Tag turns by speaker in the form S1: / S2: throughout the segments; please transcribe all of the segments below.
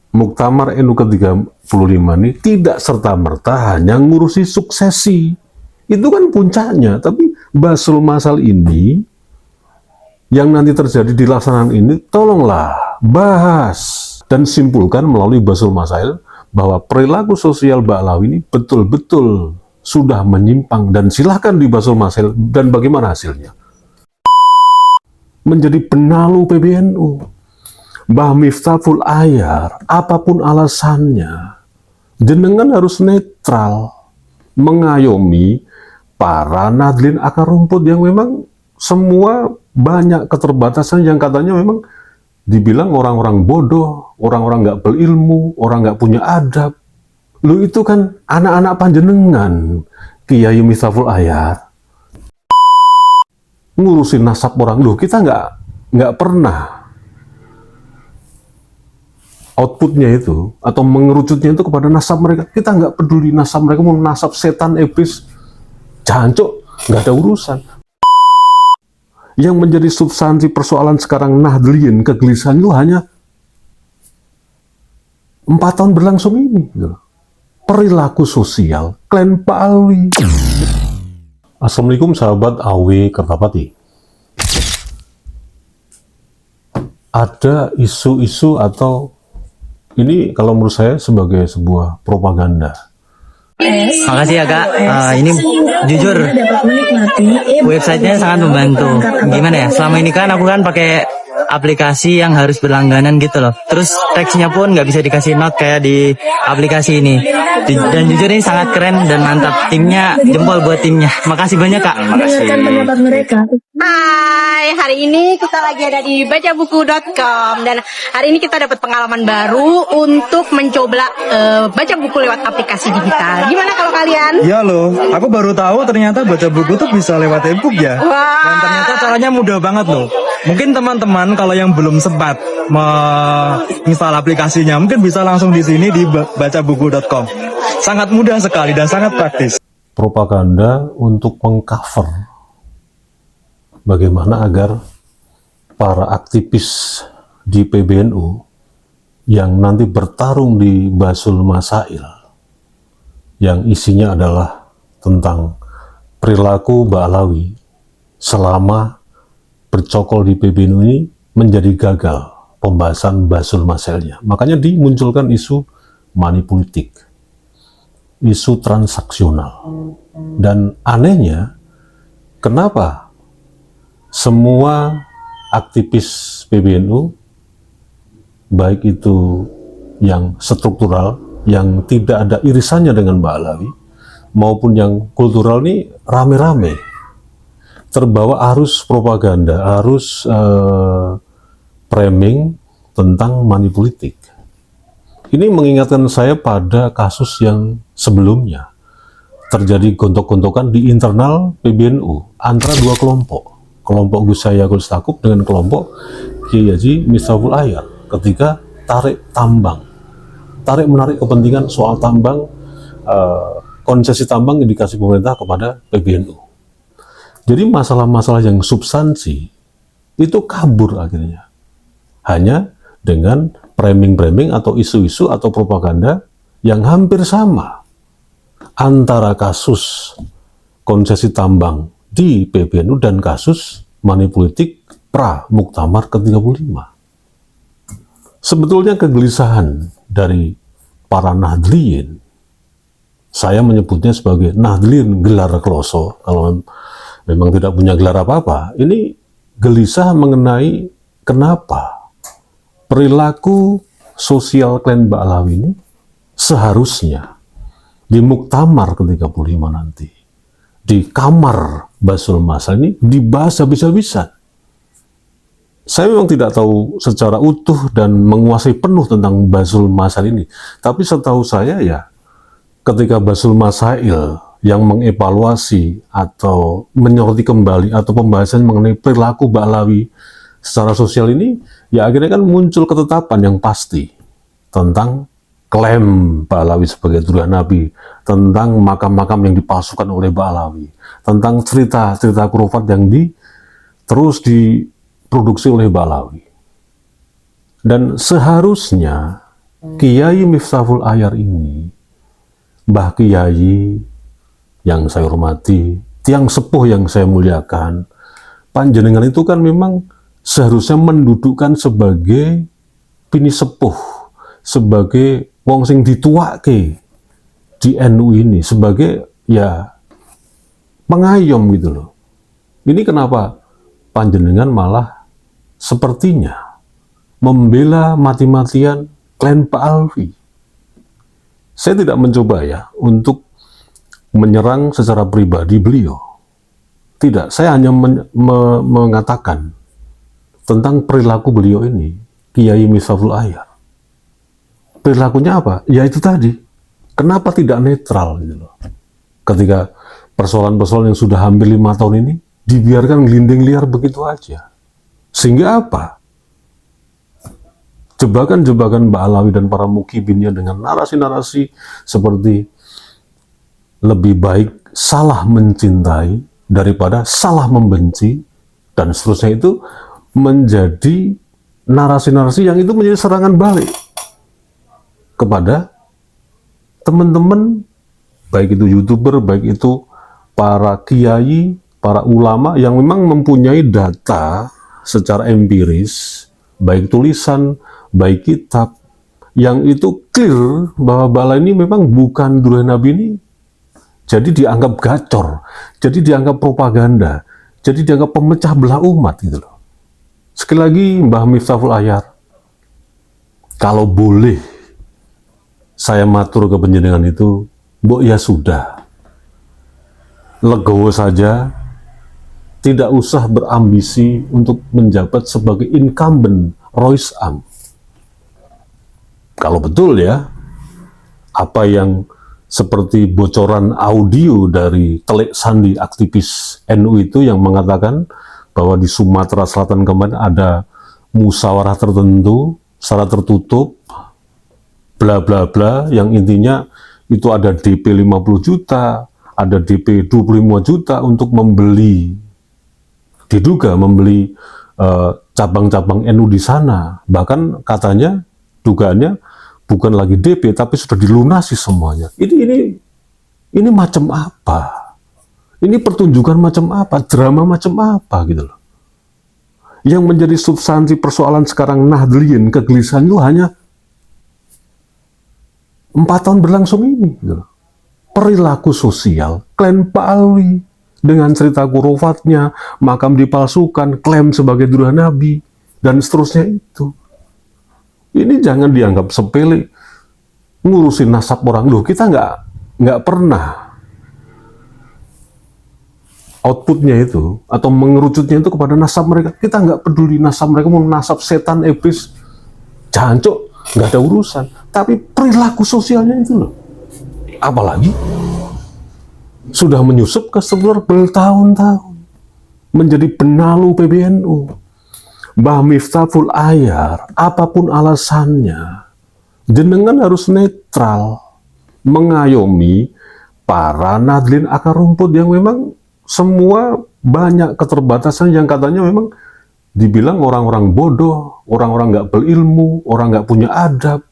S1: Muktamar NU ke-35 ini tidak serta-merta hanya ngurusi suksesi. Itu kan puncaknya, tapi Basul Masal ini yang nanti terjadi di laksanaan ini, tolonglah bahas dan simpulkan melalui Basul Masail bahwa perilaku sosial Ba'alawi ini betul-betul sudah menyimpang, dan silahkan di Basul Masail dan bagaimana hasilnya. Menjadi penalu PBNU. Mbah Miftahul Ayar, apapun alasannya, jenengan harus netral mengayomi para Nahdlin akar rumput yang memang semua banyak keterbatasan yang katanya memang dibilang orang-orang bodoh, orang-orang nggak berilmu, orang nggak punya adab. Lu itu kan anak-anak panjenengan, Kiai Miftahul Ayar, ngurusin nasab orang. Loh, kita nggak pernah outputnya itu atau mengerucutnya itu kepada nasab mereka. Kita nggak peduli nasab mereka, mau nasab setan, iblis, jancuk, nggak ada urusan. Yang menjadi substansi persoalan sekarang Nahdliyin, kegelisahan itu hanya 4 tahun berlangsung ini. Perilaku sosial klan Ba'alawi. Assalamualaikum sahabat AW Kertapati. Ada isu-isu atau ini kalau menurut saya sebagai sebuah propaganda.
S2: Makasih ya Kak, ini jujur websitenya sangat membantu. Gimana ya, selama ini kan aku kan pakai aplikasi yang harus berlangganan gitu loh. Terus teksnya pun nggak bisa dikasih note kayak di aplikasi ini. Dan jujur ini sangat keren dan mantap. Timnya, jempol buat timnya. Makasih banyak Kak. Makasih.
S3: Hai, hari ini kita lagi ada di bacabuku.com dan hari ini kita dapat pengalaman baru untuk mencoba baca buku lewat aplikasi digital. Gimana kalau kalian?
S4: Ya loh, aku baru tahu ternyata baca buku tuh bisa lewat e-book ya.
S3: Wah.
S4: Dan ternyata caranya mudah banget loh. Mungkin teman-teman kalau yang belum sempat menginstal aplikasinya, mungkin bisa langsung di sini di bacabuku.com. Sangat mudah sekali dan sangat praktis.
S1: Propaganda untuk mengcover bagaimana agar para aktivis di PBNU yang nanti bertarung di Basul Masail yang isinya adalah tentang perilaku Ba'alawi selama bercokol di PBNU ini menjadi gagal pembahasan Basul Masailnya. Makanya dimunculkan isu money politik, isu transaksional. Dan anehnya, kenapa semua aktivis PBNU, baik itu yang struktural, yang tidak ada irisannya dengan Ba'alawi, maupun yang kultural ini rame-rame terbawa arus propaganda, arus framing tentang money politik. Ini mengingatkan saya pada kasus yang sebelumnya terjadi gontok-gontokan di internal PBNU antara dua kelompok Gus Yahya Stakuf dengan kelompok Kiai Haji Miftahul Ayar ketika tarik menarik kepentingan soal tambang, konsesi tambang yang dikasih pemerintah kepada PBNU. Jadi masalah-masalah yang substansi itu kabur akhirnya hanya dengan framing atau isu-isu atau propaganda yang hampir sama antara kasus konsesi tambang di PBNU dan kasus money politik pra Muktamar ke-35. Sebetulnya kegelisahan dari para Nahdliyin, saya menyebutnya sebagai Nahdliyin gelar kloso, kalau memang tidak punya gelar apa-apa, ini gelisah mengenai kenapa perilaku sosial klan Ba'alawi ini seharusnya di Muktamar ke-35 nanti, di kamar Basul Masal ini dibahas habis-habisan. Saya memang tidak tahu secara utuh dan menguasai penuh tentang Basul Masal ini, tapi setahu saya ya, ketika Basul Masail yang mengevaluasi atau menyoroti kembali atau pembahasan mengenai perilaku Ba'alawi secara sosial ini, ya akhirnya kan muncul ketetapan yang pasti tentang klaim Ba'alawi sebagai durian Nabi, tentang makam-makam yang dipalsukan oleh Ba'alawi, tentang cerita-cerita khurafat yang terus diproduksi oleh Ba'alawi. Dan seharusnya Kiai Miftahul Ayar ini, Mbah Kiai yang saya hormati, tiang sepuh yang saya muliakan, panjenengan itu kan memang seharusnya mendudukkan sebagai pini sepuh, sebagai wong sing dituake di NU ini, sebagai ya pengayom gitu loh. Ini kenapa panjenengan malah sepertinya membela mati-matian klan Pak Alwi. Saya tidak mencoba ya untuk menyerang secara pribadi beliau. Tidak, saya hanya mengatakan tentang perilaku beliau ini, Kiai Miftahul Ayar. Perilakunya apa? Ya itu tadi. Kenapa tidak netral gitu loh? Ketika persoalan-persoalan yang sudah hampir 5 tahun ini dibiarkan gelinding liar begitu aja. Sehingga apa? Jebakan-jebakan Mbak Alawi dan para mukibinnya dengan narasi-narasi seperti lebih baik salah mencintai daripada salah membenci dan seterusnya, itu menjadi narasi-narasi yang itu menjadi serangan balik kepada teman-teman, baik itu YouTuber, baik itu para kiai, para ulama yang memang mempunyai data secara empiris, baik tulisan, baik kitab, yang itu clear bahwa bala ini memang bukan duluan Nabi ini. Jadi dianggap gacor, jadi dianggap propaganda, jadi dianggap pemecah belah umat gitu loh. Sekali lagi Mbah Miftahul Ayar, kalau boleh saya matur ke panjenengan itu, mbok ya sudah, legowo saja, tidak usah berambisi untuk menjabat sebagai incumbent Rois Am. Kalau betul ya, apa yang seperti bocoran audio dari Telik Sandi aktivis NU itu yang mengatakan bahwa di Sumatera Selatan kemarin ada musyawarah tertentu secara tertutup, bla bla bla, yang intinya itu ada DP 50 juta, ada DP 25 juta untuk membeli, diduga membeli cabang-cabang NU di sana. Bahkan katanya dugaannya bukan lagi DP tapi sudah dilunasi semuanya. Ini macam apa? Ini pertunjukan macam apa? Drama macam apa gitu loh. Yang menjadi substansi persoalan sekarang Nahdliyin, kegelisahan itu hanya 4 tahun berlangsung ini gitu loh. Perilaku sosial klan Pak Alwi dengan cerita kurofatnya, makam dipalsukan, klaim sebagai duluan Nabi, dan seterusnya itu. Ini jangan dianggap sepele, ngurusin nasab orang. Loh, kita nggak pernah outputnya itu atau mengerucutnya itu kepada nasab mereka. Kita nggak peduli nasab mereka, mau nasab setan, iblis, jancuk, nggak ada urusan. Tapi perilaku sosialnya itu loh, apalagi sudah menyusup ke struktur bertahun-tahun menjadi benalu PBNU. Mbah Miftahul Ayar, apapun alasannya, jenengan harus netral mengayomi para Nahdliyin akar rumput yang memang semua banyak keterbatasan yang katanya memang dibilang orang-orang bodoh, orang-orang nggak berilmu, orang nggak punya adab.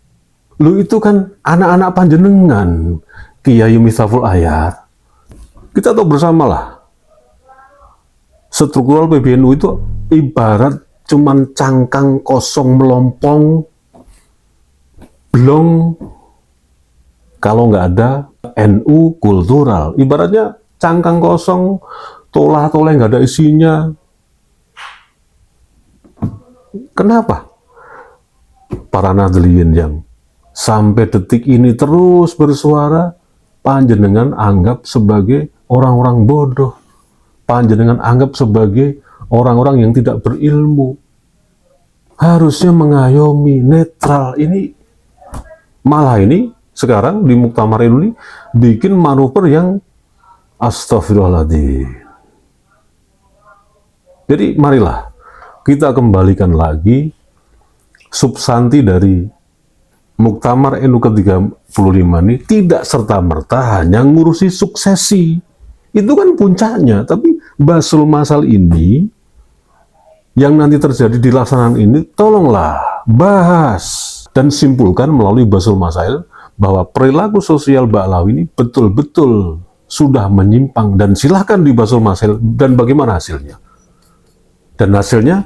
S1: Lu itu kan anak-anak panjenengan, Kiai Miftahul Ayar. Kita tahu bersamalah, struktural PBNU itu ibarat cuman cangkang kosong melompong, blong, kalau nggak ada NU kultural. Ibaratnya cangkang kosong, tolah-tolah nggak ada isinya. Kenapa? Para Nahdliyin yang sampai detik ini terus bersuara, panjenengan anggap sebagai orang-orang bodoh, panjenengan anggap sebagai orang-orang yang tidak berilmu. Harusnya mengayomi, netral. Ini malah ini sekarang di Muktamar ini bikin manuver yang astagfirullahaladzim. Jadi marilah kita kembalikan lagi substansi dari Muktamar NU ke-35 ini, tidak serta-merta hanya ngurusi suksesi. Itu kan puncaknya, tapi basul masal yang nanti terjadi di laksanaan ini, tolonglah bahas dan simpulkan melalui Basul Masail bahwa perilaku sosial Ba'alawi ini betul-betul sudah menyimpang, dan silahkan di Basul Masail. Dan bagaimana hasilnya? Dan hasilnya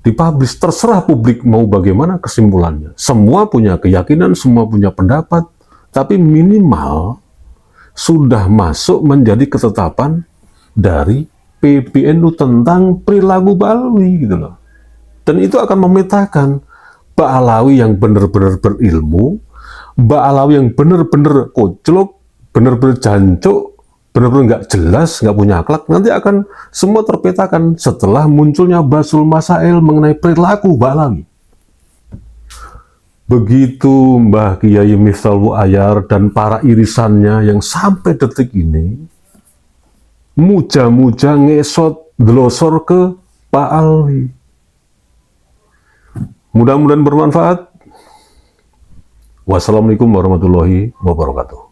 S1: dipublish, terserah publik mau bagaimana kesimpulannya. Semua punya keyakinan, semua punya pendapat, tapi minimal sudah masuk menjadi ketetapan dari PBNU tentang perilaku Ba'alawi gitu loh. Dan itu akan memetakan Ba'alawi yang benar-benar berilmu, Ba'alawi yang benar-benar koclok, benar-benar jancuk, benar-benar nggak jelas, nggak punya akhlak. Nanti akan semua terpetakan setelah munculnya Basul Masail mengenai perilaku Ba'alawi. Begitu Mbah Kiai Miftahul Ayar dan para irisannya yang sampai detik ini muja-muja ngesot glosor ke Ba'alawi. Mudah-mudahan bermanfaat. Wassalamualaikum warahmatullahi wabarakatuh.